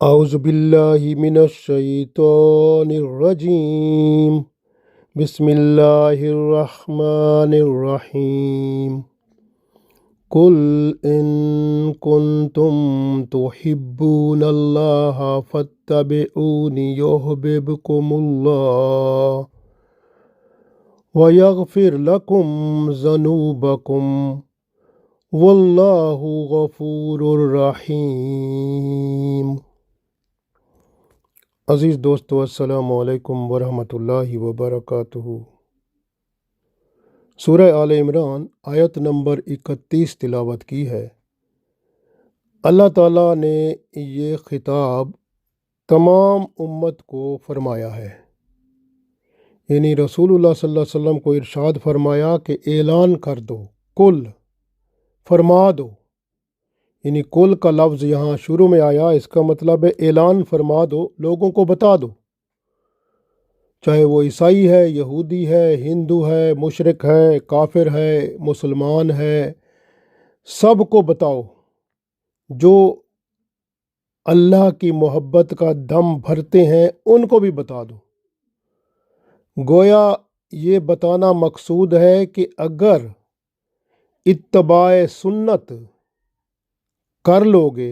اعوذ باللہ من الشیطان الرجیم بسم اللہ الرحمن الرحیم قل ان کنتم تحبون اللہ فاتبعونی یحببکم اللہ ویغفر لکم ذنوبکم واللہ غفور الرحیم۔ عزیز دوستو، السلام علیکم ورحمۃ اللہ وبرکاتہ۔ سورہ آل عمران آیت نمبر 31 تلاوت کی ہے۔ اللہ تعالیٰ نے یہ خطاب تمام امت کو فرمایا ہے، یعنی رسول اللہ صلی اللہ علیہ وسلم کو ارشاد فرمایا کہ اعلان کر دو، کل فرما دو، یعنی کل کا لفظ یہاں شروع میں آیا، اس کا مطلب ہے اعلان فرما دو، لوگوں کو بتا دو، چاہے وہ عیسائی ہے، یہودی ہے، ہندو ہے، مشرک ہے، کافر ہے، مسلمان ہے، سب کو بتاؤ، جو اللہ کی محبت کا دم بھرتے ہیں ان کو بھی بتا دو۔ گویا یہ بتانا مقصود ہے کہ اگر اتباع سنت کر لو گے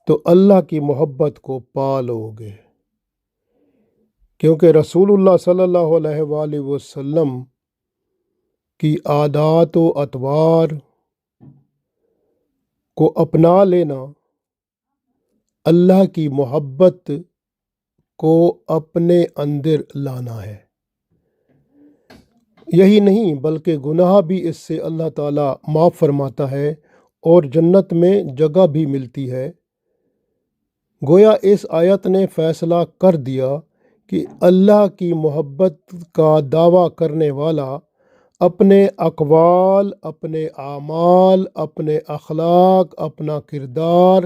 تو اللہ کی محبت کو پا لو گے، کیونکہ رسول اللہ صلی اللہ علیہ وآلہ وسلم کی عادات و اطوار کو اپنا لینا اللہ کی محبت کو اپنے اندر لانا ہے۔ یہی نہیں بلکہ گناہ بھی اس سے اللہ تعالیٰ معاف فرماتا ہے اور جنت میں جگہ بھی ملتی ہے۔ گویا اس آیت نے فیصلہ کر دیا کہ اللہ کی محبت کا دعویٰ کرنے والا اپنے اقوال، اپنے اعمال، اپنے اخلاق، اپنا کردار،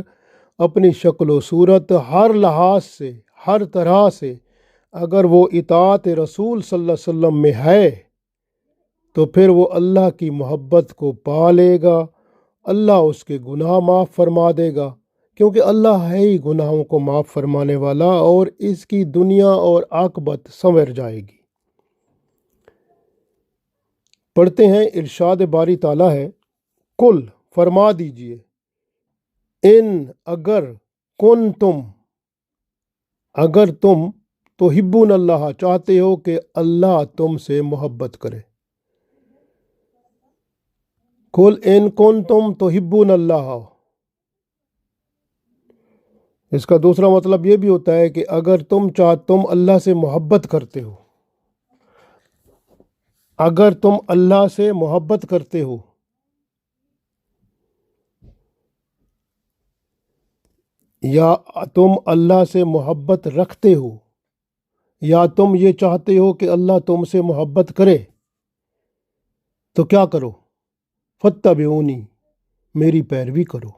اپنی شکل و صورت، ہر لحاظ سے، ہر طرح سے اگر وہ اطاعت رسول صلی اللہ علیہ وسلم میں ہے تو پھر وہ اللہ کی محبت کو پا لے گا، اللہ اس کے گناہ معاف فرما دے گا، کیونکہ اللہ ہے ہی گناہوں کو معاف فرمانے والا، اور اس کی دنیا اور عاقبت سنور جائے گی۔ پڑھتے ہیں، ارشاد باری تعالیٰ ہے، کل فرما دیجئے، ان اگر تم تحبون اللہ چاہتے ہو کہ اللہ تم سے محبت کرے، قل ان کنتم تحبون اللہ، اس کا دوسرا مطلب یہ بھی ہوتا ہے کہ اگر تم اللہ سے محبت کرتے ہو، اگر تم اللہ سے محبت کرتے ہو، یا تم اللہ سے محبت رکھتے ہو، یا تم یہ چاہتے ہو کہ اللہ تم سے محبت کرے، تو کیا کرو؟ فاتبعونی، میری پیروی کرو۔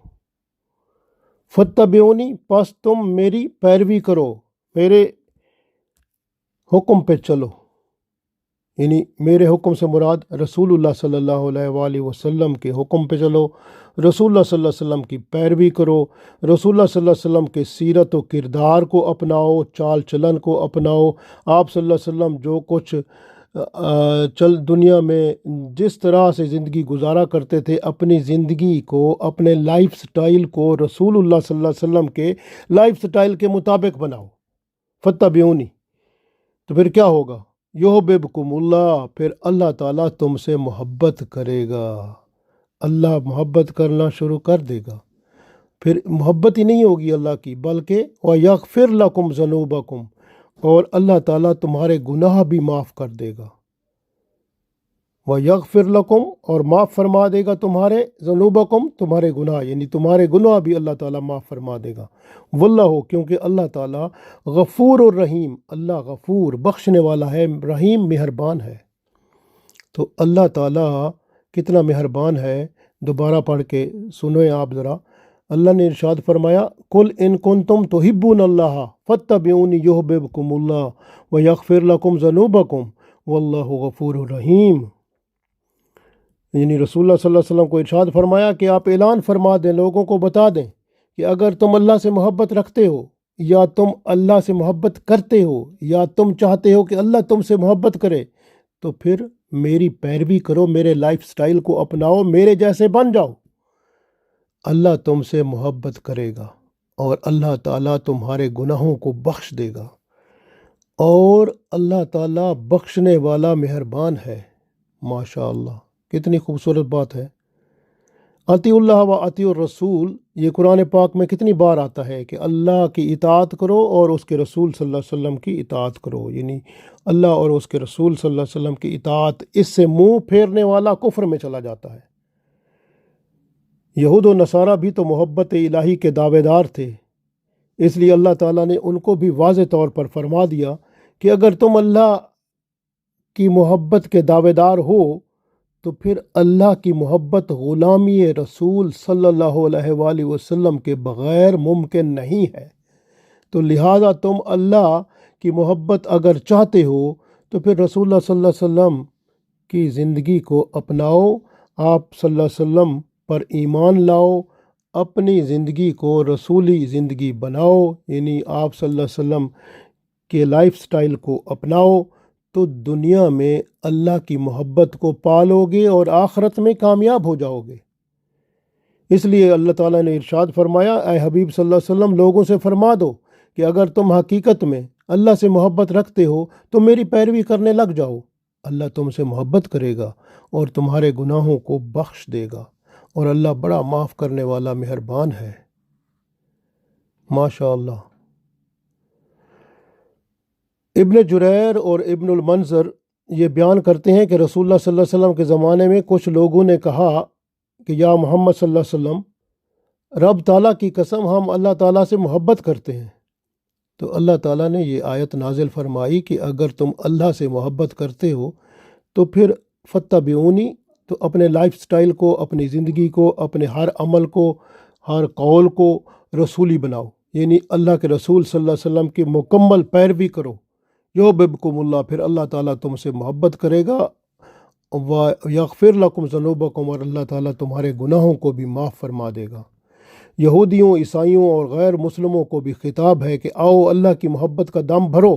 فاتبعونی، پس تم میری پیروی کرو، میرے حکم پہ چلو، یعنی میرے حکم سے مراد رسول اللہ صلی اللہ علیہ وآلہ وسلم کے حکم پہ چلو، رسول اللہ صلی اللہ علیہ وسلم کی پیروی کرو، رسول اللہ صلی اللہ علیہ وسلم کے سیرت و کردار کو اپناؤ، چال چلن کو اپناؤ، آپ صلی اللہ علیہ وسلم جو کچھ دنیا میں جس طرح سے زندگی گزارا کرتے تھے، اپنی زندگی کو، اپنے لائف سٹائل کو رسول اللہ صلی اللہ علیہ وسلم کے لائف سٹائل کے مطابق بناؤ۔ فاتبعونی، تو پھر کیا ہوگا؟ یحببکم اللہ، پھر اللہ تعالیٰ تم سے محبت کرے گا، اللہ محبت کرنا شروع کر دے گا۔ پھر محبت ہی نہیں ہوگی اللہ کی، بلکہ وَيَغْفِرْ لَكُمْ ذُنُوبَكُمْ، اور اللہ تعالیٰ تمہارے گناہ بھی معاف کر دے گا۔ وَيَغْفِرْ لَكُمْ، اور معاف فرما دے گا تمہارے، ذُنُوبَكُمْ، تمہارے گناہ، یعنی تمہارے گناہ بھی اللہ تعالیٰ معاف فرما دے گا۔ واللہ، کیونکہ اللہ تعالیٰ غفور الرحیم، اللہ غفور بخشنے والا ہے، رحیم مہربان ہے۔ تو اللہ تعالیٰ کتنا مہربان ہے، دوبارہ پڑھ کے سنویں آپ ذرا۔ اللہ نے ارشاد فرمایا، قل ان کنتم تحبون اللہ فاتبعونی یحببکم اللہ ویغفر لکم ذنوبکم واللہ غفور الرحیم۔ یعنی رسول اللہ صلی اللہ علیہ وسلم کو ارشاد فرمایا کہ آپ اعلان فرما دیں، لوگوں کو بتا دیں کہ اگر تم اللہ سے محبت رکھتے ہو یا تم اللہ سے محبت کرتے ہو یا تم چاہتے ہو کہ اللہ تم سے محبت کرے تو پھر میری پیروی کرو، میرے لائف سٹائل کو اپناؤ، میرے جیسے بن جاؤ۔ اللہ تم سے محبت کرے گا اور اللہ تعالیٰ تمہارے گناہوں کو بخش دے گا، اور اللہ تعالیٰ بخشنے والا مہربان ہے۔ ماشاء اللہ، کتنی خوبصورت بات ہے۔ اطیع اللہ و اطیع الرسول، یہ قرآن پاک میں کتنی بار آتا ہے کہ اللہ کی اطاعت کرو اور اس کے رسول صلی اللہ علیہ وسلم کی اطاعت کرو، یعنی اللہ اور اس کے رسول صلی اللہ علیہ وسلم کی اطاعت، اس سے منہ پھیرنے والا کفر میں چلا جاتا ہے۔ یہود و نصارہ بھی تو محبت الہی کے دعوے دار تھے، اس لیے اللہ تعالیٰ نے ان کو بھی واضح طور پر فرما دیا کہ اگر تم اللہ کی محبت کے دعوے دار ہو تو پھر اللہ کی محبت غلامی رسول صلی اللہ علیہ وآلہ وسلم کے بغیر ممکن نہیں ہے۔ تو لہٰذا تم اللہ کی محبت اگر چاہتے ہو تو پھر رسول اللہ صلی اللہ علیہ وسلم کی زندگی کو اپناؤ، آپ صلی اللہ علیہ وسلم پر ایمان لاؤ، اپنی زندگی کو رسولی زندگی بناؤ، یعنی آپ صلی اللہ علیہ وسلم کے لائف سٹائل کو اپناؤ، تو دنیا میں اللہ کی محبت کو پالو گے اور آخرت میں کامیاب ہو جاؤ گے۔ اس لیے اللہ تعالیٰ نے ارشاد فرمایا، اے حبیب صلی اللہ علیہ وسلم لوگوں سے فرما دو کہ اگر تم حقیقت میں اللہ سے محبت رکھتے ہو تو میری پیروی کرنے لگ جاؤ، اللہ تم سے محبت کرے گا اور تمہارے گناہوں کو بخش دے گا، اور اللہ بڑا معاف کرنے والا مہربان ہے۔ ماشاء اللہ۔ ابن جریر اور ابن المنذر یہ بیان کرتے ہیں کہ رسول اللہ صلی اللہ علیہ وسلم کے زمانے میں کچھ لوگوں نے کہا کہ یا محمد صلی اللہ علیہ وسلم، رب تعالیٰ کی قسم ہم اللہ تعالیٰ سے محبت کرتے ہیں۔ تو اللہ تعالیٰ نے یہ آیت نازل فرمائی کہ اگر تم اللہ سے محبت کرتے ہو تو پھر فاتبعونی، تو اپنے لائف سٹائل کو، اپنی زندگی کو، اپنے ہر عمل کو، ہر قول کو رسولی بناؤ، یعنی اللہ کے رسول صلی اللہ علیہ وسلم کی مکمل پیروی کرو۔ یحببکم اللہ، پھر اللہ تعالیٰ تم سے محبت کرے گا، ویغفر لکم ذنوبکم، اور اللہ تعالیٰ تمہارے گناہوں کو بھی معاف فرما دے گا۔ یہودیوں، عیسائیوں اور غیر مسلموں کو بھی خطاب ہے کہ آؤ اللہ کی محبت کا دم بھرو،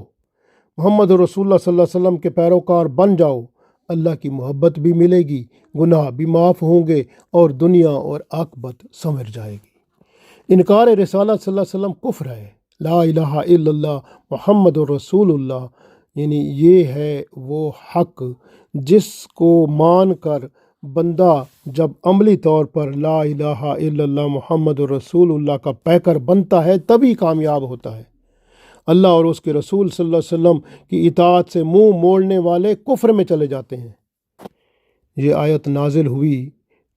محمد رسول اللہ صلی اللہ علیہ وسلم کے پیروکار بن جاؤ، اللہ کی محبت بھی ملے گی، گناہ بھی معاف ہوں گے، اور دنیا اور عاقبت سنور جائے گی۔ انکار رسالت صلی اللہ علیہ وسلم کفر ہے۔ لا الہ الا اللہ محمد رسول اللہ، یعنی یہ ہے وہ حق جس کو مان کر بندہ جب عملی طور پر لا الہ الا اللہ محمد رسول اللہ کا پیکر بنتا ہے تبھی کامیاب ہوتا ہے۔ اللہ اور اس کے رسول صلی اللہ علیہ وسلم کی اطاعت سے منہ موڑنے والے کفر میں چلے جاتے ہیں۔ یہ آیت نازل ہوئی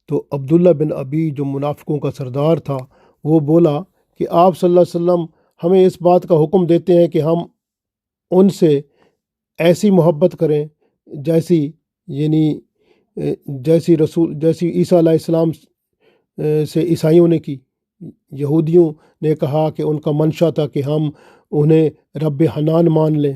تو عبداللہ بن ابی جو منافقوں کا سردار تھا وہ بولا کہ آپ صلی اللہ علیہ وسلم ہمیں اس بات کا حکم دیتے ہیں کہ ہم ان سے ایسی محبت کریں جیسی جیسی عیسیٰ علیہ السلام سے عیسائیوں نے کی۔ یہودیوں نے کہا کہ ان کا منشا تھا کہ ہم انہیں رب حنان مان لیں،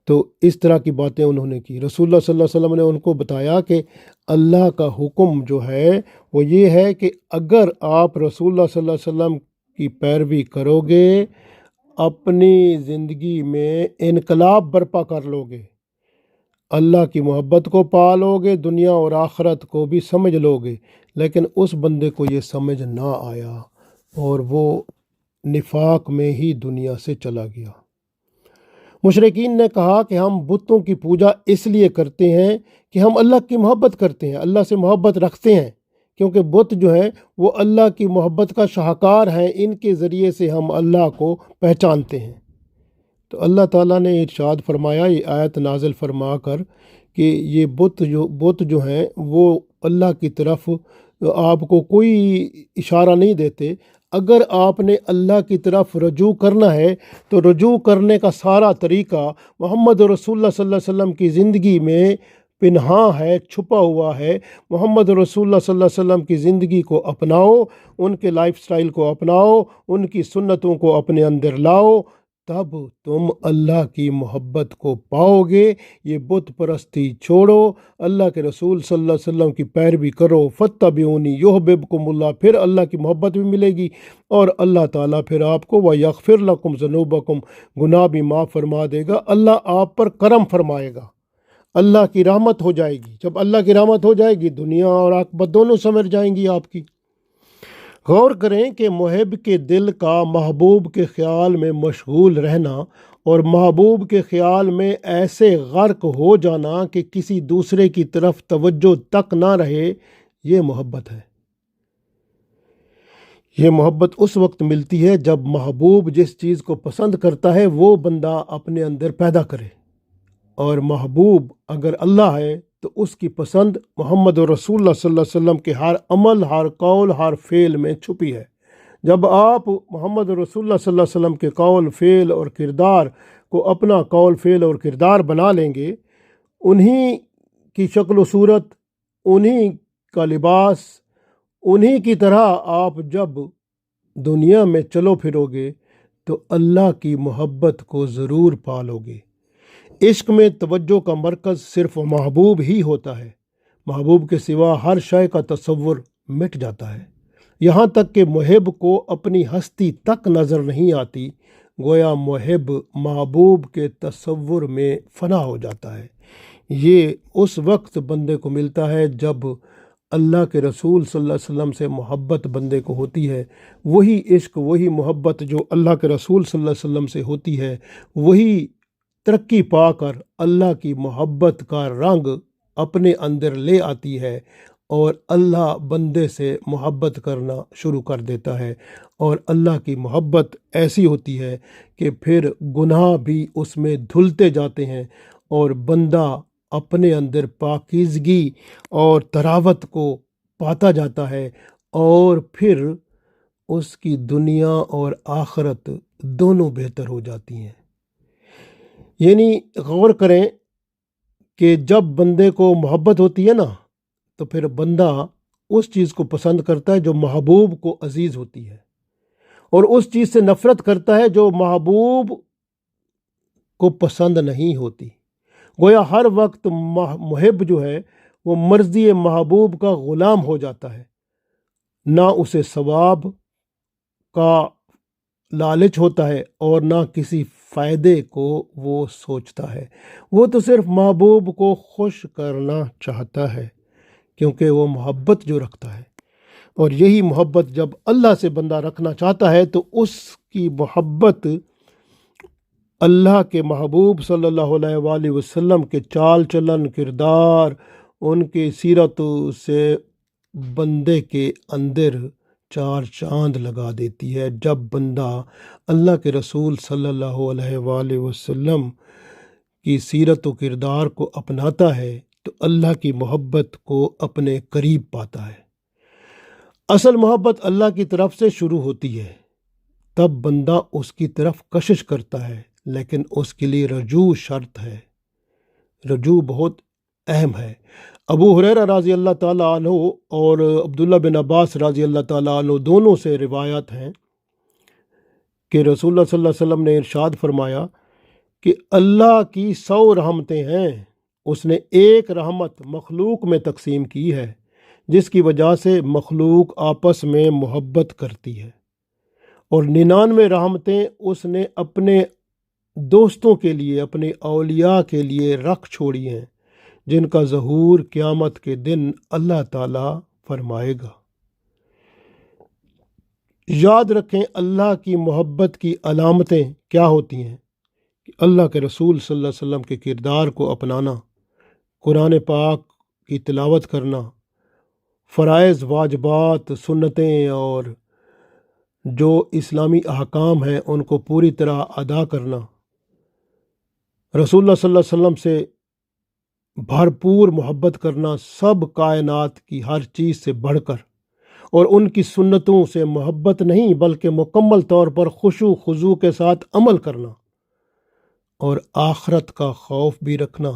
تو اس طرح کی باتیں انہوں نے کی۔ رسول اللہ صلی اللہ علیہ وسلم نے ان کو بتایا کہ اللہ کا حکم جو ہے وہ یہ ہے کہ اگر آپ رسول اللہ صلی اللہ علیہ وسلم کی پیروی کرو گے، اپنی زندگی میں انقلاب برپا کر لو گے، اللہ کی محبت کو پالو گے، دنیا اور آخرت کو بھی سمجھ لو گے۔ لیکن اس بندے کو یہ سمجھ نہ آیا اور وہ نفاق میں ہی دنیا سے چلا گیا۔ مشرکین نے کہا کہ ہم بتوں کی پوجا اس لیے کرتے ہیں کہ ہم اللہ کی محبت کرتے ہیں، اللہ سے محبت رکھتے ہیں، کیونکہ بت جو ہے وہ اللہ کی محبت کا شاہکار ہیں، ان کے ذریعے سے ہم اللہ کو پہچانتے ہیں۔ تو اللہ تعالیٰ نے ارشاد فرمایا یہ آیت نازل فرما کر کہ یہ بت جو ہیں وہ اللہ کی طرف آپ کو کوئی اشارہ نہیں دیتے۔ اگر آپ نے اللہ کی طرف رجوع کرنا ہے تو رجوع کرنے کا سارا طریقہ محمد رسول اللہ صلی اللہ علیہ وسلم کی زندگی میں پنہاں ہے، چھپا ہوا ہے۔ محمد رسول اللہ صلی اللہ علیہ وسلم کی زندگی کو اپناؤ، ان کے لائف سٹائل کو اپناؤ، ان کی سنتوں کو اپنے اندر لاؤ، تب تم اللہ کی محبت کو پاؤ گے۔ یہ بت پرستی چھوڑو، اللہ کے رسول صلی اللہ علیہ وسلم کی پیروی کرو۔ فاتبعونی یحببکم اللہ، پھر اللہ کی محبت بھی ملے گی اور اللہ تعالیٰ پھر آپ کو ویغفر لکم ذنوبکم، گناہ بھی معاف فرما دے گا۔ اللہ آپ پر کرم فرمائے گا، اللہ کی رحمت ہو جائے گی۔ جب اللہ کی رحمت ہو جائے گی دنیا اور عاقبت دونوں سنور جائیں گی آپ کی۔ غور کریں کہ محب کے دل کا محبوب کے خیال میں مشغول رہنا اور محبوب کے خیال میں ایسے غرق ہو جانا کہ کسی دوسرے کی طرف توجہ تک نہ رہے، یہ محبت ہے۔ یہ محبت اس وقت ملتی ہے جب محبوب جس چیز کو پسند کرتا ہے وہ بندہ اپنے اندر پیدا کرے، اور محبوب اگر اللہ ہے تو اس کی پسند محمد رسول اللہ صلی اللہ علیہ وسلم کے ہر عمل، ہر قول، ہر فعل میں چھپی ہے۔ جب آپ محمد رسول اللہ صلی اللہ علیہ وسلم کے قول، فعل اور کردار کو اپنا قول، فعل اور کردار بنا لیں گے، انہی کی شکل و صورت، انہی کا لباس، انہی کی طرح آپ جب دنیا میں چلو پھرو گے تو اللہ کی محبت کو ضرور پالو گے۔ عشق میں توجہ کا مرکز صرف محبوب ہی ہوتا ہے، محبوب کے سوا ہر شے کا تصور مٹ جاتا ہے، یہاں تک کہ محب کو اپنی ہستی تک نظر نہیں آتی، گویا محب محبوب کے تصور میں فنا ہو جاتا ہے۔ یہ اس وقت بندے کو ملتا ہے جب اللہ کے رسول صلی اللہ علیہ وسلم سے محبت بندے کو ہوتی ہے۔ وہی عشق، وہی محبت جو اللہ کے رسول صلی اللہ علیہ وسلم سے ہوتی ہے، وہی ترقی پا کر اللہ کی محبت کا رنگ اپنے اندر لے آتی ہے اور اللہ بندے سے محبت کرنا شروع کر دیتا ہے، اور اللہ کی محبت ایسی ہوتی ہے کہ پھر گناہ بھی اس میں دھلتے جاتے ہیں اور بندہ اپنے اندر پاکیزگی اور طراوت کو پاتا جاتا ہے، اور پھر اس کی دنیا اور آخرت دونوں بہتر ہو جاتی ہیں۔ یعنی غور کریں کہ جب بندے کو محبت ہوتی ہے نا تو پھر بندہ اس چیز کو پسند کرتا ہے جو محبوب کو عزیز ہوتی ہے، اور اس چیز سے نفرت کرتا ہے جو محبوب کو پسند نہیں ہوتی۔ گویا ہر وقت محب جو ہے وہ مرضی محبوب کا غلام ہو جاتا ہے، نہ اسے ثواب کا لالچ ہوتا ہے اور نہ کسی فائدے کو وہ سوچتا ہے، وہ تو صرف محبوب کو خوش کرنا چاہتا ہے کیونکہ وہ محبت جو رکھتا ہے، اور یہی محبت جب اللہ سے بندہ رکھنا چاہتا ہے تو اس کی محبت اللہ کے محبوب صلی اللہ علیہ وآلہ وسلم کے چال چلن، کردار، ان کی سیرت سے بندے کے اندر چار چاند لگا دیتی ہے۔ جب بندہ اللہ کے رسول صلی اللہ علیہ وآلہ وسلم کی سیرت و کردار کو اپناتا ہے تو اللہ کی محبت کو اپنے قریب پاتا ہے۔ اصل محبت اللہ کی طرف سے شروع ہوتی ہے، تب بندہ اس کی طرف کشش کرتا ہے، لیکن اس کے لیے رجوع شرط ہے۔ رجوع بہت اہم ہے۔ ابو ہریرہ رضی اللہ تعالیٰ عنہ اور عبداللہ بن عباس رضی اللہ تعالیٰ عنہ دونوں سے روایت ہیں کہ رسول اللہ صلی اللہ علیہ وسلم نے ارشاد فرمایا کہ اللہ کی 100 رحمتیں ہیں، اس نے ایک رحمت مخلوق میں تقسیم کی ہے جس کی وجہ سے مخلوق آپس میں محبت کرتی ہے، اور 99 رحمتیں اس نے اپنے دوستوں کے لیے، اپنے اولیاء کے لیے رکھ چھوڑی ہیں، جن کا ظہور قیامت کے دن اللہ تعالیٰ فرمائے گا۔ یاد رکھیں اللہ کی محبت کی علامتیں کیا ہوتی ہیں کہ اللہ کے رسول صلی اللہ علیہ وسلم کے کردار کو اپنانا، قرآن پاک کی تلاوت کرنا، فرائض، واجبات، سنتیں اور جو اسلامی احکام ہیں ان کو پوری طرح ادا کرنا، رسول اللہ صلی اللہ علیہ وسلم سے بھرپور محبت کرنا، سب کائنات کی ہر چیز سے بڑھ کر، اور ان کی سنتوں سے محبت نہیں بلکہ مکمل طور پر خشوع خضوع کے ساتھ عمل کرنا، اور آخرت کا خوف بھی رکھنا،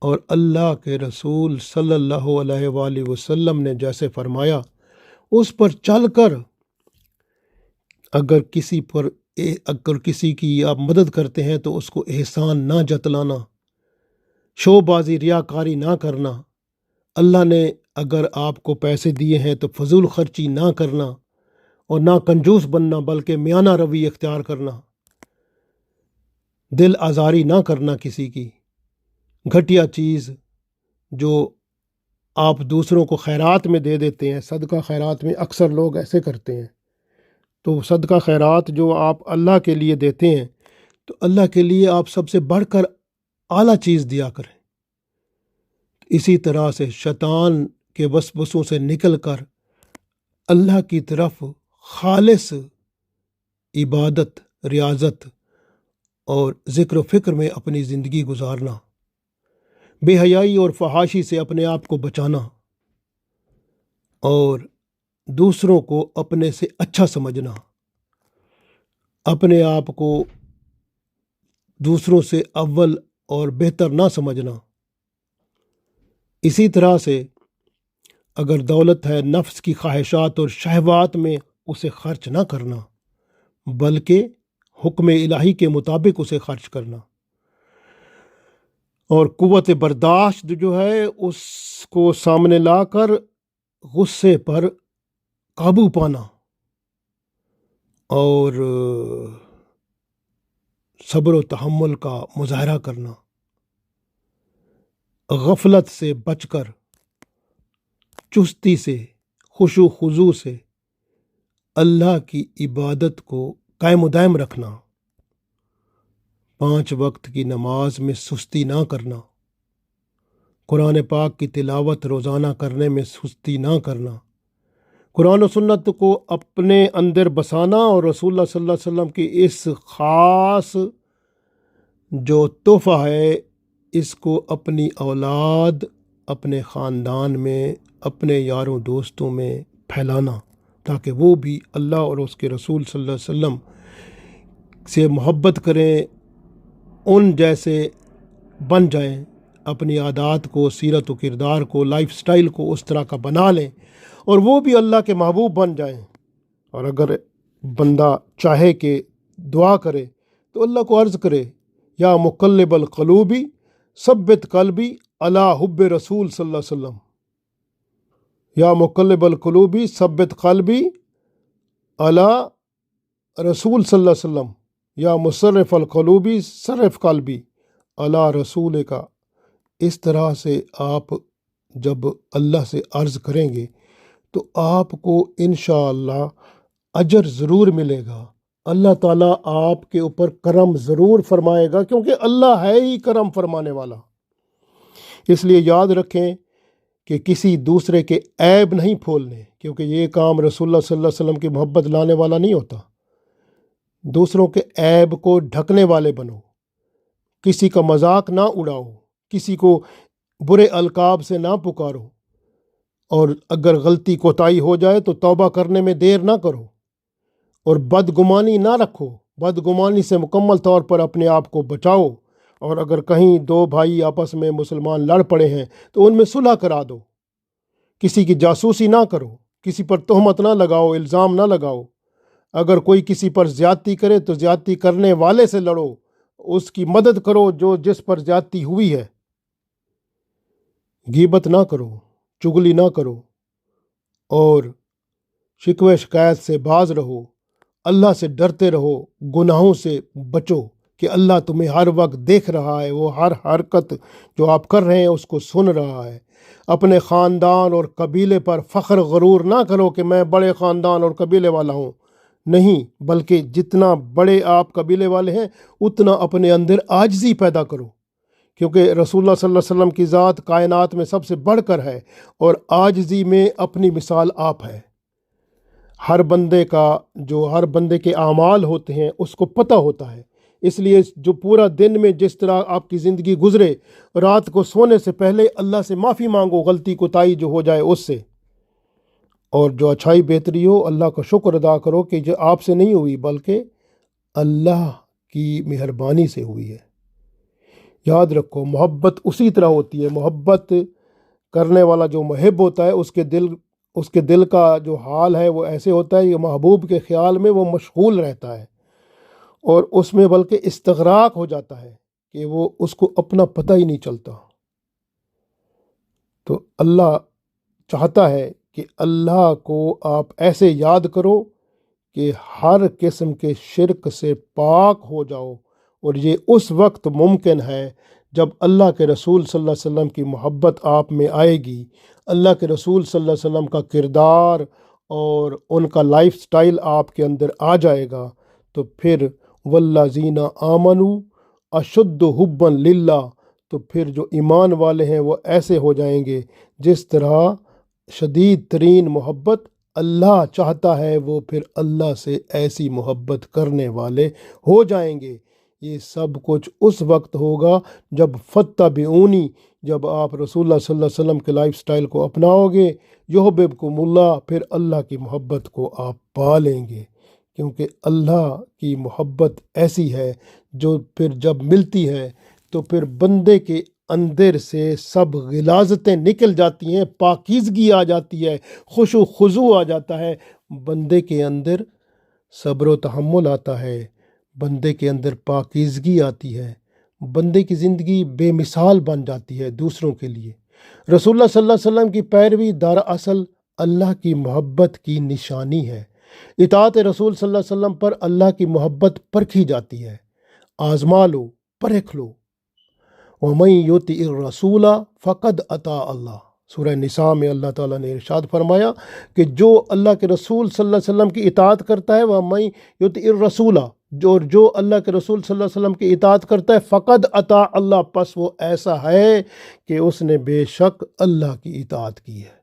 اور اللہ کے رسول صلی اللہ علیہ وآلہ وسلم نے جیسے فرمایا اس پر چل کر اگر کسی پر اگر کسی کی آپ مدد کرتے ہیں تو اس کو احسان نہ جتلانا، شو بازی ریاکاری نہ کرنا، اللہ نے اگر آپ کو پیسے دیے ہیں تو فضول خرچی نہ کرنا اور نہ کنجوس بننا بلکہ میانہ روی اختیار کرنا، دل آزاری نہ کرنا کسی کی، گھٹیا چیز جو آپ دوسروں کو خیرات میں دے دیتے ہیں، صدقہ خیرات میں اکثر لوگ ایسے کرتے ہیں، تو صدقہ خیرات جو آپ اللہ کے لیے دیتے ہیں تو اللہ کے لیے آپ سب سے بڑھ کر اعلیٰ چیز دیا کریں۔ اسی طرح سے شیطان کے وسوسوں سے نکل کر اللہ کی طرف خالص عبادت، ریاضت اور ذکر و فکر میں اپنی زندگی گزارنا، بے حیائی اور فحاشی سے اپنے آپ کو بچانا اور دوسروں کو اپنے سے اچھا سمجھنا، اپنے آپ کو دوسروں سے اول اور بہتر نہ سمجھنا۔ اسی طرح سے اگر دولت ہے، نفس کی خواہشات اور شہوات میں اسے خرچ نہ کرنا بلکہ حکم الہی کے مطابق اسے خرچ کرنا، اور قوت برداشت جو ہے اس کو سامنے لا کر غصے پر قابو پانا اور صبر و تحمل کا مظاہرہ کرنا، غفلت سے بچ کر چستی سے، خشوع و خضوع سے اللہ کی عبادت کو قائم و دائم رکھنا، 5 وقت کی نماز میں سستی نہ کرنا، قرآن پاک کی تلاوت روزانہ کرنے میں سستی نہ کرنا، قرآن و سنت کو اپنے اندر بسانا اور رسول اللہ صلی اللہ علیہ وسلم کی اس خاص جو تحفہ ہے اس کو اپنی اولاد، اپنے خاندان میں، اپنے یاروں دوستوں میں پھیلانا تاکہ وہ بھی اللہ اور اس کے رسول صلی اللہ علیہ وسلم سے محبت کریں، ان جیسے بن جائیں، اپنی عادات کو، سیرت و کردار کو، لائف سٹائل کو اس طرح کا بنا لیں اور وہ بھی اللہ کے محبوب بن جائیں۔ اور اگر بندہ چاہے کہ دعا کرے تو اللہ کو عرض کرے، یا مقلب القلوب ثبت قلبی علی حب رسول صلی اللہ علیہ وسلم، یا مقلب القلوب ثبت قلبی علی رسول صلی اللہ علیہ وسلم، یا مصرف القلوب صرف قلبی علی رسول کا۔ اس طرح سے آپ جب اللہ سے عرض کریں گے تو آپ کو انشاءاللہ اجر ضرور ملے گا، اللہ تعالیٰ آپ کے اوپر کرم ضرور فرمائے گا، کیونکہ اللہ ہے ہی کرم فرمانے والا۔ اس لیے یاد رکھیں کہ کسی دوسرے کے عیب نہیں پھولنے، کیونکہ یہ کام رسول اللہ صلی اللہ علیہ وسلم کی محبت لانے والا نہیں ہوتا۔ دوسروں کے عیب کو ڈھکنے والے بنو، کسی کا مذاق نہ اڑاؤ، کسی کو برے القاب سے نہ پکارو، اور اگر غلطی کوتاہی ہو جائے تو توبہ کرنے میں دیر نہ کرو، اور بدگمانی نہ رکھو، بدگمانی سے مکمل طور پر اپنے آپ کو بچاؤ، اور اگر کہیں 2 بھائی آپس میں مسلمان لڑ پڑے ہیں تو ان میں صلح کرا دو، کسی کی جاسوسی نہ کرو، کسی پر تہمت نہ لگاؤ، الزام نہ لگاؤ، اگر کوئی کسی پر زیادتی کرے تو زیادتی کرنے والے سے لڑو، اس کی مدد کرو جو جس پر زیادتی ہوئی ہے، غیبت نہ کرو، چغلی نہ کرو، اور شکوے شکایت سے باز رہو، اللہ سے ڈرتے رہو، گناہوں سے بچو کہ اللہ تمہیں ہر وقت دیکھ رہا ہے، وہ ہر حرکت جو آپ کر رہے ہیں اس کو سن رہا ہے۔ اپنے خاندان اور قبیلے پر فخر غرور نہ کرو کہ میں بڑے خاندان اور قبیلے والا ہوں، نہیں، بلکہ جتنا بڑے آپ قبیلے والے ہیں اتنا اپنے اندر عاجزی پیدا کرو، کیونکہ رسول اللہ صلی اللہ علیہ وسلم کی ذات کائنات میں سب سے بڑھ کر ہے اور عاجزی میں اپنی مثال آپ ہے۔ ہر بندے کے اعمال ہوتے ہیں اس کو پتہ ہوتا ہے، اس لیے جو پورا دن میں جس طرح آپ کی زندگی گزرے، رات کو سونے سے پہلے اللہ سے معافی مانگو غلطی کوتاہی جو ہو جائے اس سے، اور جو اچھائی بہتری ہو اللہ کا شکر ادا کرو کہ جو آپ سے نہیں ہوئی بلکہ اللہ کی مہربانی سے ہوئی ہے۔ یاد رکھو، محبت اسی طرح ہوتی ہے، محبت کرنے والا جو محب ہوتا ہے اس کے دل کا جو حال ہے وہ ایسے ہوتا ہے کہ محبوب کے خیال میں وہ مشغول رہتا ہے، اور اس میں بلکہ استغراق ہو جاتا ہے کہ وہ اس کو اپنا پتہ ہی نہیں چلتا۔ تو اللہ چاہتا ہے کہ اللہ کو آپ ایسے یاد کرو کہ ہر قسم کے شرک سے پاک ہو جاؤ، اور یہ اس وقت ممکن ہے جب اللہ کے رسول صلی اللہ علیہ وسلم کی محبت آپ میں آئے گی، اللہ کے رسول صلی اللہ علیہ وسلم کا کردار اور ان کا لائف سٹائل آپ کے اندر آ جائے گا، تو پھر والذین آمنوا اشد حبا للہ، تو پھر جو ایمان والے ہیں وہ ایسے ہو جائیں گے جس طرح شدید ترین محبت اللہ چاہتا ہے، وہ پھر اللہ سے ایسی محبت کرنے والے ہو جائیں گے۔ یہ سب کچھ اس وقت ہوگا جب فاتبعونی، جب آپ رسول اللہ صلی اللہ علیہ وسلم کے لائف سٹائل کو اپناؤ گے، یحببکم اللہ، پھر اللہ کی محبت کو آپ پا لیں گے، کیونکہ اللہ کی محبت ایسی ہے جو پھر جب ملتی ہے تو پھر بندے کے اندر سے سب غلاظتیں نکل جاتی ہیں، پاکیزگی آ جاتی ہے، خشوع و خضوع آ جاتا ہے، بندے کے اندر صبر و تحمل آتا ہے، بندے کے اندر پاکیزگی آتی ہے، بندے کی زندگی بے مثال بن جاتی ہے دوسروں کے لیے۔ رسول اللہ صلی اللہ علیہ وسلم کی پیروی دراصل اللہ کی محبت کی نشانی ہے۔ اطاعت رسول صلی اللہ علیہ وسلم پر اللہ کی محبت پرکھی جاتی ہے۔ آزما لو، پرکھ لو۔ وَمَن يُطِعِ الرَّسُولَ فَقَدْ أَطَاعَ اللَّهَ، سورہ نساء میں اللہ تعالیٰ نے ارشاد فرمایا کہ جو اللہ کے رسول صلی اللہ علیہ وسلم کی اطاعت کرتا ہے، وَمَن يُطِعِ الرَّسُولَ، جو اللہ کے رسول صلی اللہ علیہ وسلم کی اطاعت کرتا ہے، فقد اطاع اللہ، پس وہ ایسا ہے کہ اس نے بے شک اللہ کی اطاعت کی ہے۔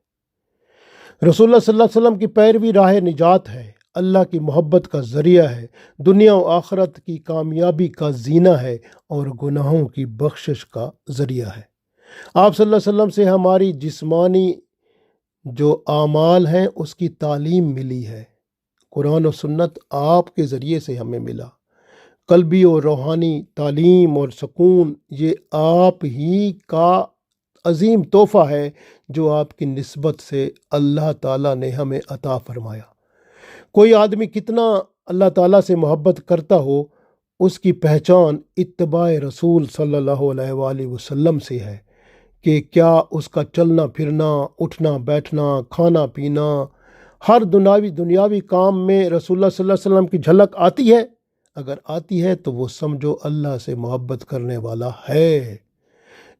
رسول اللہ صلی اللہ علیہ وسلم کی پیروی راہ نجات ہے، اللہ کی محبت کا ذریعہ ہے، دنیا و آخرت کی کامیابی کا زینہ ہے، اور گناہوں کی بخشش کا ذریعہ ہے۔ آپ صلی اللہ علیہ وسلم سے ہماری جسمانی جو اعمال ہیں اس کی تعلیم ملی ہے، قرآن و سنت آپ کے ذریعے سے ہمیں ملا۔ قلبی و روحانی تعلیم اور سکون یہ آپ ہی کا عظیم تحفہ ہے جو آپ کی نسبت سے اللہ تعالیٰ نے ہمیں عطا فرمایا۔ کوئی آدمی کتنا اللہ تعالیٰ سے محبت کرتا ہو، اس کی پہچان اتباع رسول صلی اللہ علیہ وآلہ وسلم سے ہے، کہ کیا اس کا چلنا پھرنا، اٹھنا بیٹھنا، کھانا پینا، ہر دنیاوی کام میں رسول اللہ صلی اللہ علیہ وسلم کی جھلک آتی ہے؟ اگر آتی ہے تو وہ سمجھو اللہ سے محبت کرنے والا ہے۔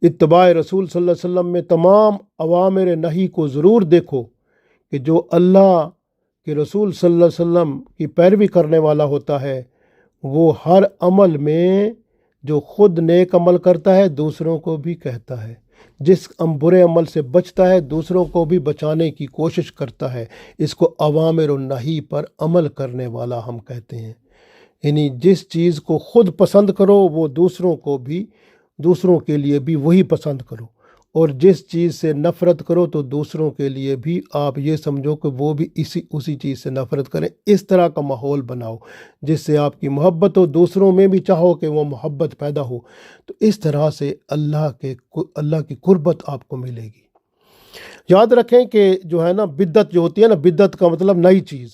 اتباع رسول صلی اللہ علیہ وسلم میں تمام اوامر نہی کو ضرور دیکھو کہ جو اللہ کہ رسول صلی اللہ علیہ وسلم کی پیروی کرنے والا ہوتا ہے، وہ ہر عمل میں جو خود نیک عمل کرتا ہے دوسروں کو بھی کہتا ہے، جس برے عمل سے بچتا ہے دوسروں کو بھی بچانے کی کوشش کرتا ہے۔ اس کو اوامر و نہی پر عمل کرنے والا ہم کہتے ہیں۔ یعنی جس چیز کو خود پسند کرو وہ دوسروں کے لیے بھی وہی پسند کرو، اور جس چیز سے نفرت کرو تو دوسروں کے لیے بھی آپ یہ سمجھو کہ وہ بھی اسی چیز سے نفرت کریں۔ اس طرح کا ماحول بناؤ جس سے آپ کی محبت ہو، دوسروں میں بھی چاہو کہ وہ محبت پیدا ہو، تو اس طرح سے اللہ کی قربت آپ کو ملے گی۔ یاد رکھیں کہ جو ہے نا بدعت جو ہوتی ہے نا، بدعت کا مطلب نئی چیز۔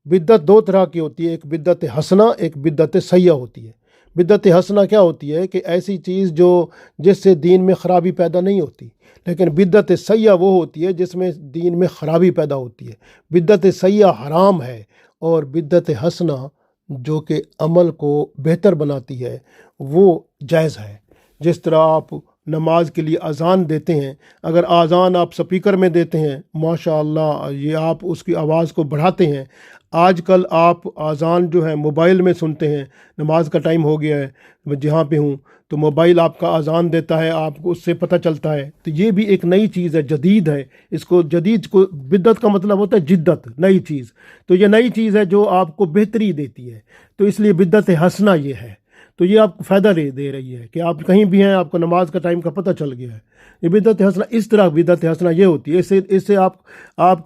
بدعت دو طرح کی ہوتی ہے، ایک بدعت حسنہ، ایک بدعت سیئہ ہوتی ہے۔ بدعت حسنہ کیا ہوتی ہے کہ ایسی چیز جس سے دین میں خرابی پیدا نہیں ہوتی، لیکن بدعت سیئہ وہ ہوتی ہے جس میں دین میں خرابی پیدا ہوتی ہے۔ بدعت سیئہ حرام ہے، اور بدعت حسنہ جو کہ عمل کو بہتر بناتی ہے وہ جائز ہے۔ جس طرح آپ نماز کے لیے اذان دیتے ہیں، اگر اذان آپ سپیکر میں دیتے ہیں، ماشاء اللہ یہ آپ اس کی آواز کو بڑھاتے ہیں۔ آج کل آپ اذان جو ہے موبائل میں سنتے ہیں، نماز کا ٹائم ہو گیا ہے، میں جہاں پہ ہوں تو موبائل آپ کا اذان دیتا ہے، آپ کو اس سے پتہ چلتا ہے، تو یہ بھی ایک نئی چیز ہے، جدید ہے۔ اس کو جدید کو بدعت کا مطلب ہوتا ہے جدت، نئی چیز، تو یہ نئی چیز ہے جو آپ کو بہتری دیتی ہے، تو اس لیے بدعت حسنہ یہ ہے۔ تو یہ آپ کو فائدہ دے رہی ہے کہ آپ کہیں بھی ہیں، آپ کو نماز کا ٹائم کا پتہ چل گیا ہے۔ یہ بدعت حسنہ، اس طرح بدعت حسنہ یہ ہوتی ہے، اس سے آپ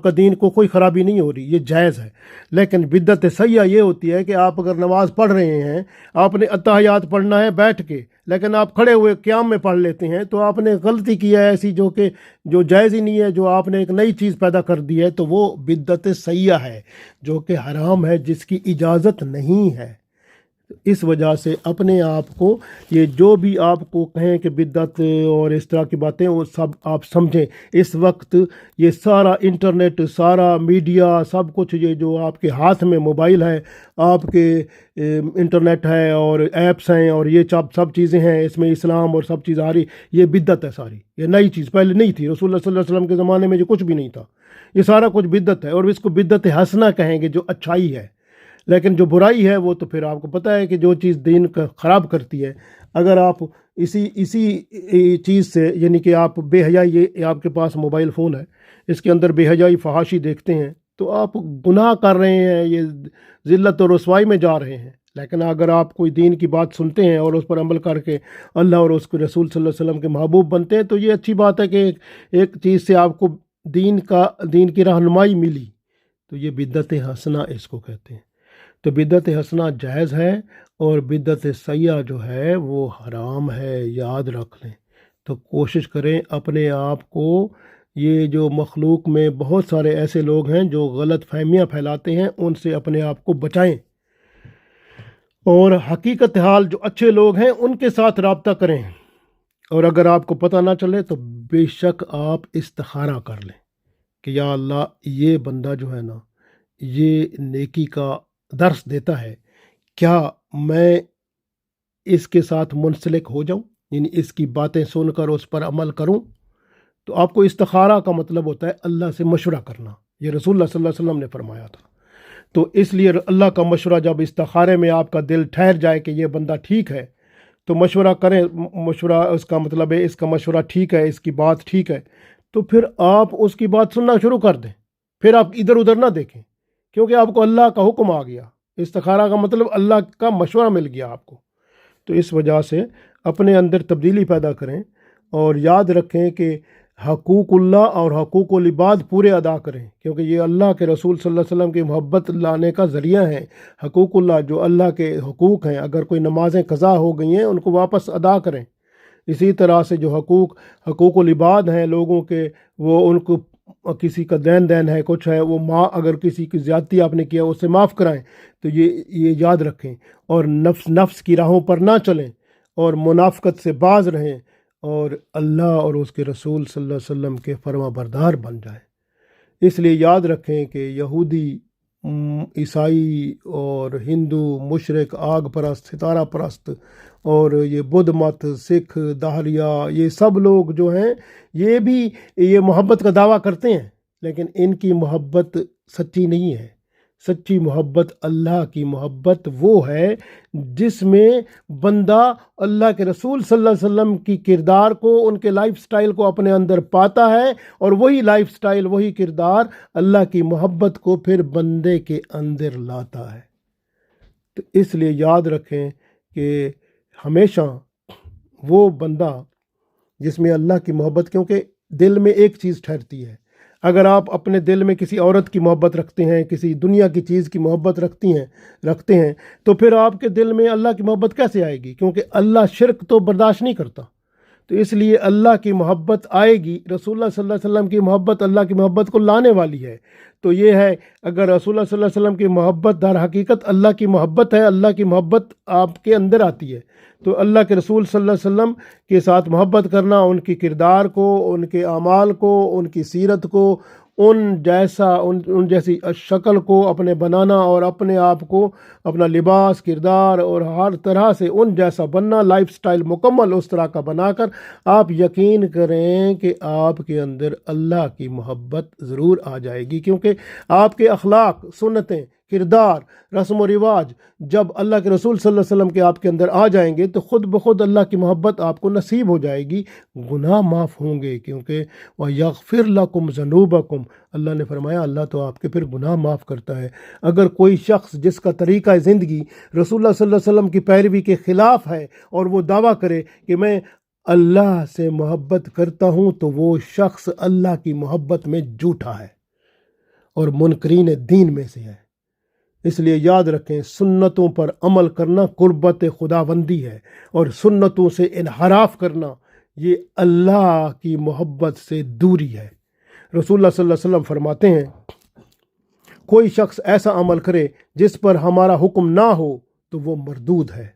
کا دین کو کوئی خرابی نہیں ہو رہی، یہ جائز ہے۔ لیکن بدعت سیئہ یہ ہوتی ہے کہ آپ اگر نماز پڑھ رہے ہیں، آپ نے اتحیات پڑھنا ہے بیٹھ کے، لیکن آپ کھڑے ہوئے قیام میں پڑھ لیتے ہیں، تو آپ نے غلطی کی ہے ایسی جو جائز ہی نہیں ہے، جو آپ نے ایک نئی چیز پیدا کر دی ہے، تو وہ بدعت سیئہ ہے جو کہ حرام ہے، جس کی اجازت نہیں ہے۔ اس وجہ سے اپنے آپ کو یہ جو بھی آپ کو کہیں کہ بدعت اور اس طرح کی باتیں وہ سب آپ سمجھیں. اس وقت یہ سارا انٹرنیٹ، سارا میڈیا، سب کچھ یہ جو آپ کے ہاتھ میں موبائل ہے، آپ کے انٹرنیٹ ہے اور ایپس ہیں اور یہ سب چیزیں ہیں، اس میں اسلام اور سب چیز آ رہی، یہ بدعت ہے ساری. یہ نئی چیز پہلے نہیں تھی. رسول اللہ صلی اللہ علیہ وسلم کے زمانے میں جو کچھ بھی نہیں تھا، یہ سارا کچھ بدعت ہے. اور اس کو بدعت حسنہ کہیں گے جو اچھائی ہے. لیکن جو برائی ہے وہ تو پھر آپ کو پتہ ہے کہ جو چیز دین کا خراب کرتی ہے. اگر آپ اسی چیز سے، یعنی کہ آپ بے حیائی، یہ آپ کے پاس موبائل فون ہے، اس کے اندر بے حیائی فحاشی دیکھتے ہیں تو آپ گناہ کر رہے ہیں، یہ ذلت اور رسوائی میں جا رہے ہیں. لیکن اگر آپ کوئی دین کی بات سنتے ہیں اور اس پر عمل کر کے اللہ اور اس کے رسول صلی اللہ علیہ وسلم کے محبوب بنتے ہیں تو یہ اچھی بات ہے کہ ایک چیز سے آپ کو دین کی رہنمائی ملی. تو یہ بدعت حسنہ اس کو کہتے ہیں. تو بدعت حسنہ جائز ہے اور بدعت سیئہ جو ہے وہ حرام ہے، یاد رکھ لیں. تو کوشش کریں اپنے آپ کو، یہ جو مخلوق میں بہت سارے ایسے لوگ ہیں جو غلط فہمیاں پھیلاتے ہیں، ان سے اپنے آپ کو بچائیں، اور حقیقت حال جو اچھے لوگ ہیں ان کے ساتھ رابطہ کریں. اور اگر آپ کو پتہ نہ چلے تو بے شک آپ استخارہ کر لیں کہ یا اللہ، یہ بندہ جو ہے نا یہ نیکی کا درس دیتا ہے، کیا میں اس کے ساتھ منسلک ہو جاؤں، یعنی اس کی باتیں سن کر اس پر عمل کروں. تو آپ کو استخارہ کا مطلب ہوتا ہے اللہ سے مشورہ کرنا. یہ رسول اللہ صلی اللہ علیہ وسلم نے فرمایا تھا. تو اس لیے اللہ کا مشورہ، جب استخارے میں آپ کا دل ٹھہر جائے کہ یہ بندہ ٹھیک ہے تو مشورہ کریں. مشورہ اس کا مطلب ہے اس کا مشورہ ٹھیک ہے، اس کی بات ٹھیک ہے، تو پھر آپ اس کی بات سننا شروع کر دیں. پھر آپ ادھر ادھر نہ دیکھیں، کیونکہ آپ کو اللہ کا حکم آ گیا. استخارہ کا مطلب اللہ کا مشورہ مل گیا آپ کو. تو اس وجہ سے اپنے اندر تبدیلی پیدا کریں اور یاد رکھیں کہ حقوق اللہ اور حقوق العباد پورے ادا کریں، کیونکہ یہ اللہ کے رسول صلی اللہ علیہ وسلم کی محبت لانے کا ذریعہ ہیں. حقوق اللہ جو اللہ کے حقوق ہیں، اگر کوئی نمازیں قضا ہو گئی ہیں ان کو واپس ادا کریں. اسی طرح سے جو حقوق العباد ہیں لوگوں کے، وہ ان کو کسی کا دین ہے، کچھ ہے، وہ اگر کسی کی زیادتی آپ نے کیا اسے معاف کرائیں. تو یہ یاد رکھیں، اور نفس کی راہوں پر نہ چلیں اور منافقت سے باز رہیں اور اللہ اور اس کے رسول صلی اللہ علیہ وسلم کے فرما بردار بن جائیں. اس لیے یاد رکھیں کہ یہودی، عیسائی اور ہندو، مشرک، آگ پرست، ستارہ پرست، اور یہ بدھ مت، سکھ، دہریہ، یہ سب لوگ جو ہیں یہ بھی یہ محبت کا دعویٰ کرتے ہیں، لیکن ان کی محبت سچی نہیں ہے. سچی محبت اللہ کی محبت وہ ہے جس میں بندہ اللہ کے رسول صلی اللہ علیہ وسلم کی کردار کو، ان کے لائف سٹائل کو اپنے اندر پاتا ہے، اور وہی لائف سٹائل، وہی کردار اللہ کی محبت کو پھر بندے کے اندر لاتا ہے. تو اس لیے یاد رکھیں کہ ہمیشہ وہ بندہ جس میں اللہ کی محبت، کیونکہ دل میں ایک چیز ٹھہرتی ہے. اگر آپ اپنے دل میں کسی عورت کی محبت رکھتے ہیں، کسی دنیا کی چیز کی محبت رکھتے ہیں تو پھر آپ کے دل میں اللہ کی محبت کیسے آئے گی؟ کیونکہ اللہ شرک تو برداشت نہیں کرتا. تو اس لیے اللہ کی محبت آئے گی. رسول اللہ صلی اللہ علیہ وسلم کی محبت اللہ کی محبت کو لانے والی ہے. تو یہ ہے، اگر رسول اللہ صلی اللہ علیہ وسلم کی محبت در حقیقت اللہ کی محبت ہے، اللہ کی محبت آپ کے اندر آتی ہے، تو اللہ کے رسول صلی اللہ علیہ وسلم کے ساتھ محبت کرنا، ان کی کردار کو، ان کے اعمال کو، ان کی سیرت کو، ان جیسی شکل کو اپنے بنانا، اور اپنے آپ کو، اپنا لباس، کردار اور ہر طرح سے ان جیسا بننا، لائف سٹائل مکمل اس طرح کا بنا کر آپ یقین کریں کہ آپ کے اندر اللہ کی محبت ضرور آ جائے گی. کیونکہ آپ کے اخلاق، سنتیں، کردار، رسم و رواج جب اللہ کے رسول صلی اللہ علیہ وسلم کے آپ کے اندر آ جائیں گے تو خود بخود اللہ کی محبت آپ کو نصیب ہو جائے گی. گناہ معاف ہوں گے، کیونکہ وَيَغْفِرْ لَكُمْ ذُنُوبَكُمْ، اللہ نے فرمایا اللہ تو آپ کے پھر گناہ معاف کرتا ہے. اگر کوئی شخص جس کا طریقہ زندگی رسول اللہ صلی اللہ علیہ وسلم کی پیروی کے خلاف ہے اور وہ دعویٰ کرے کہ میں اللہ سے محبت کرتا ہوں، تو وہ شخص اللہ کی محبت میں جھوٹا ہے اور منکرین دین میں سے ہے. اس لیے یاد رکھیں، سنتوں پر عمل کرنا قربت خداوندی ہے، اور سنتوں سے انحراف کرنا یہ اللہ کی محبت سے دوری ہے. رسول اللہ صلی اللہ علیہ وسلم فرماتے ہیں، کوئی شخص ایسا عمل کرے جس پر ہمارا حکم نہ ہو تو وہ مردود ہے۔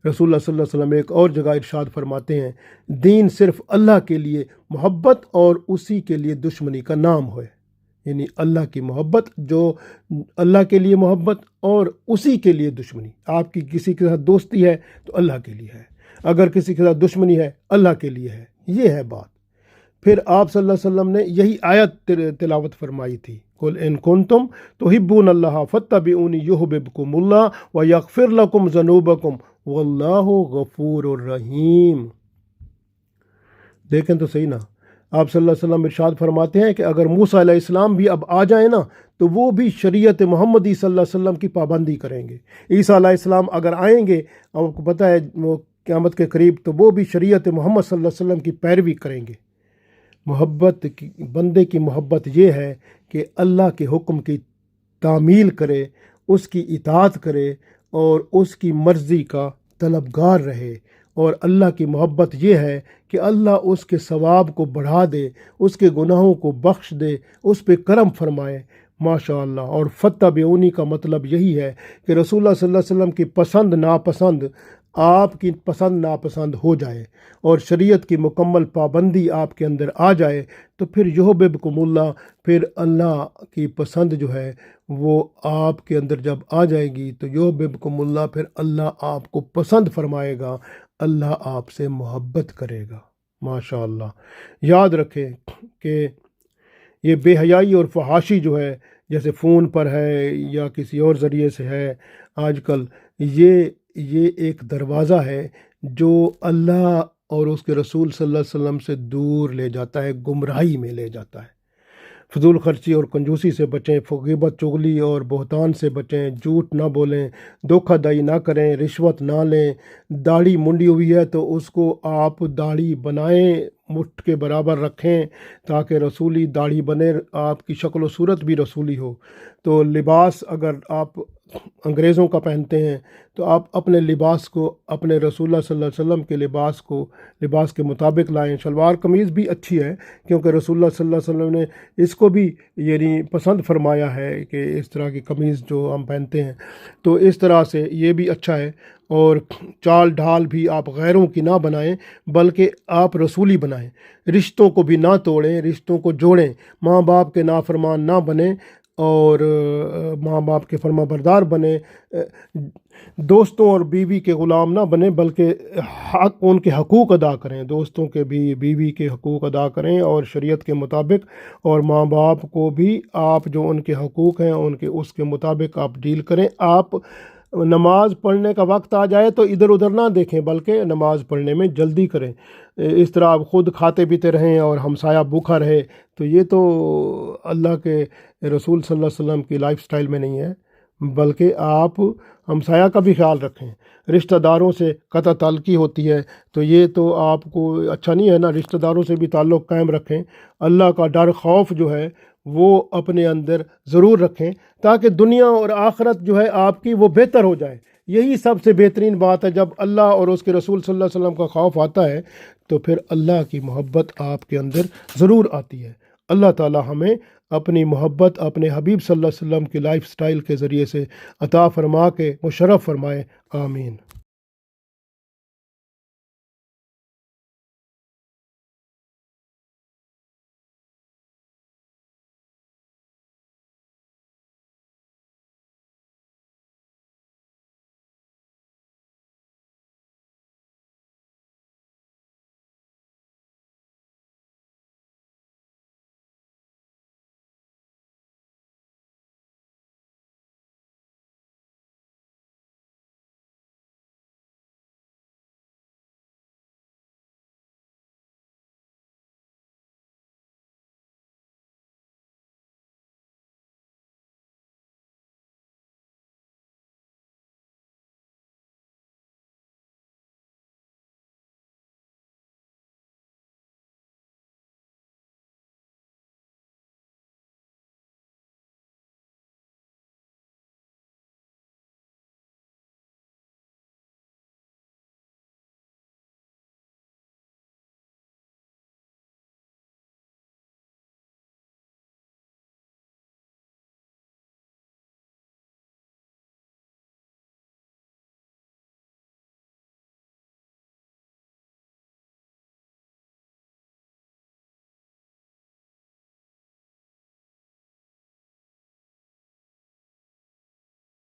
رسول اللہ صلی اللہ علیہ وسلم ایک اور جگہ ارشاد فرماتے ہیں، دین صرف اللہ کے لیے محبت اور اسی کے لیے دشمنی کا نام ہے۔ یعنی اللہ کی محبت، جو اللہ کے لیے محبت اور اسی کے لیے دشمنی۔ آپ کی کسی کے ساتھ دوستی ہے تو اللہ کے لیے ہے، اگر کسی کے ساتھ دشمنی ہے اللہ کے لیے ہے۔ یہ ہے بات۔ پھر آپ صلی اللہ علیہ وسلم نے یہی آیت تلاوت فرمائی تھی، قل ان کنتم تحبون اللہ فاتبعونی یحببکم اللہ ویغفر لکم ذنوبکم واللہ غفور الرحیم۔ دیکھیں تو صحیح نا، آپ صلی اللہ علیہ وسلم ارشاد فرماتے ہیں کہ اگر موسیٰ علیہ السلام بھی اب آ جائیں نا تو وہ بھی شریعت محمدی صلی اللہ علیہ وسلم کی پابندی کریں گے۔ عیسیٰ علیہ السلام اگر آئیں گے، آپ کو پتہ ہے وہ قیامت کے قریب، تو وہ بھی شریعت محمد صلی اللہ علیہ وسلم کی پیروی کریں گے۔ محبت کی، بندے کی محبت یہ ہے کہ اللہ کے حکم کی تعمیل کرے، اس کی اطاعت کرے اور اس کی مرضی کا طلبگار رہے۔ اور اللہ کی محبت یہ ہے کہ اللہ اس کے ثواب کو بڑھا دے، اس کے گناہوں کو بخش دے، اس پہ کرم فرمائے، ماشاء اللہ۔ اور فتبعونی کا مطلب یہی ہے کہ رسول اللہ صلی اللہ علیہ وسلم کی پسند ناپسند آپ کی پسند ناپسند ہو جائے اور شریعت کی مکمل پابندی آپ کے اندر آ جائے، تو پھر یحببکم اللہ، پھر اللہ کی پسند جو ہے وہ آپ کے اندر جب آ جائے گی تو یحببکم اللہ، پھر اللہ آپ کو پسند فرمائے گا، اللہ آپ سے محبت کرے گا، ماشاء اللہ۔ یاد رکھیں کہ یہ بے حیائی اور فحاشی جو ہے، جیسے فون پر ہے یا کسی اور ذریعے سے ہے آج کل، یہ ایک دروازہ ہے جو اللہ اور اس کے رسول صلی اللہ علیہ وسلم سے دور لے جاتا ہے، گمراہی میں لے جاتا ہے۔ فضول خرچی اور کنجوسی سے بچیں، غیبت چغلی اور بہتان سے بچیں، جھوٹ نہ بولیں، دھوکہ دہی نہ کریں، رشوت نہ لیں۔ داڑھی منڈی ہوئی ہے تو اس کو آپ داڑھی بنائیں، مٹھ کے برابر رکھیں تاکہ رسولی داڑھی بنے، آپ کی شکل و صورت بھی رسولی ہو۔ تو لباس اگر آپ انگریزوں کا پہنتے ہیں تو آپ اپنے لباس کو اپنے رسول اللہ صلی اللہ علیہ وسلم کے لباس کے مطابق لائیں۔ شلوار قمیض بھی اچھی ہے کیونکہ رسول اللہ صلی اللہ علیہ وسلم نے اس کو بھی یعنی پسند فرمایا ہے کہ اس طرح کی قمیض جو ہم پہنتے ہیں، تو اس طرح سے یہ بھی اچھا ہے۔ اور چال ڈھال بھی آپ غیروں کی نہ بنائیں بلکہ آپ رسولی بنائیں۔ رشتوں کو بھی نہ توڑیں، رشتوں کو جوڑیں۔ ماں باپ کے نافرمان نہ بنیں اور ماں باپ کے فرما بردار بنیں۔ دوستوں اور بیوی کے غلام نہ بنیں بلکہ ان کے حقوق ادا کریں، دوستوں کے بھی بیوی کے حقوق ادا کریں اور شریعت کے مطابق، اور ماں باپ کو بھی آپ جو ان کے حقوق ہیں اس کے مطابق آپ ڈیل کریں۔ آپ نماز پڑھنے کا وقت آ جائے تو ادھر ادھر نہ دیکھیں بلکہ نماز پڑھنے میں جلدی کریں۔ اس طرح آپ خود کھاتے پیتے رہیں اور ہمسایہ بھوکا رہے تو یہ تو اللہ کے رسول صلی اللہ علیہ وسلم کی لائف سٹائل میں نہیں ہے، بلکہ آپ ہمسایہ کا بھی خیال رکھیں۔ رشتہ داروں سے قطع تعلقی ہوتی ہے تو یہ تو آپ کو اچھا نہیں ہے نا، رشتہ داروں سے بھی تعلق قائم رکھیں۔ اللہ کا ڈر خوف جو ہے وہ اپنے اندر ضرور رکھیں تاکہ دنیا اور آخرت جو ہے آپ کی وہ بہتر ہو جائے۔ یہی سب سے بہترین بات ہے۔ جب اللہ اور اس کے رسول صلی اللہ علیہ وسلم کا خوف آتا ہے تو پھر اللہ کی محبت آپ کے اندر ضرور آتی ہے۔ اللہ تعالی ہمیں اپنی محبت اپنے حبیب صلی اللہ علیہ وسلم کی لائف سٹائل کے ذریعے سے عطا فرما کے مشرف فرمائے، آمین۔